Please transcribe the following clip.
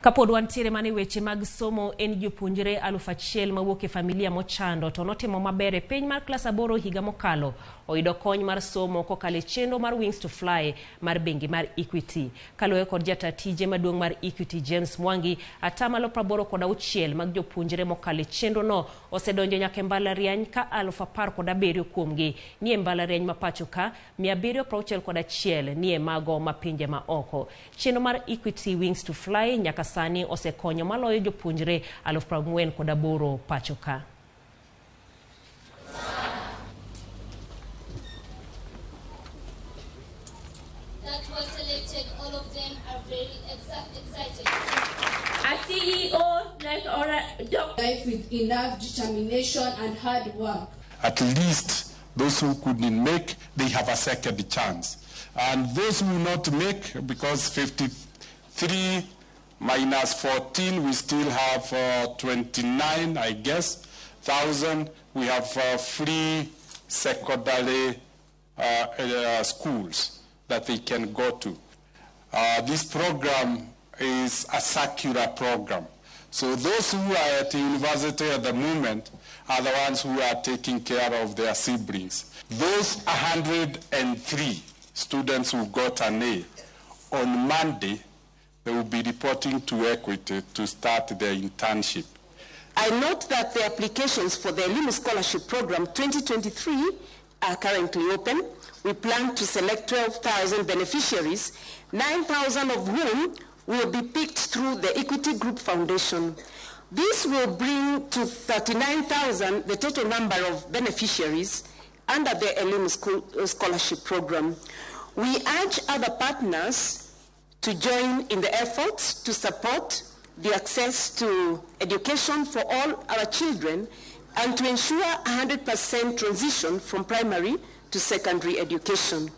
Kapod wantiere mane weche mag somo en jopuonjre 1,000 mawuok e familia mochando to notimo maber e piny mar klas 8 higa mokalo oyudo kony mar somo kokalo chenro mar Wings to Fly mar bengi mar Equity. Kaluwore kod jatatije maduong' mar Equity James Mwangi, 86% mag jopuonjre mokalo chenro no osedonjo nyaka mbalariany ka 1017 kuomgi nie mbalariany ma pacho ka 761 nie mago mapinje ma oko. Chenro mar Equity Wings to Fly nyaka sani osekonyo maloyo jopuonjre 48,000 pacho ka. That was selected, all of them are very excited. A CEO like life with enough determination and hard work. At least those who couldn't make, they have a second chance. And those who not make, because 53 minus 14, we still have 29, I guess, 1,000. We have free secondary schools that they can go to. This program is a circular program. So those who are at the university at the moment are the ones who are taking care of their siblings. Those 103 students who got an A, on Monday, they will be reporting to Equity to start their internship. I note that the applications for the Elimu Scholarship Program 2023 are currently open. We plan to select 12,000 beneficiaries, 9,000 of whom will be picked through the Equity Group Foundation. This will bring to 39,000 the total number of beneficiaries under the Elimu Scholarship Program. We urge other partners to join in the efforts to support the access to education for all our children and to ensure 100% transition from primary to secondary education.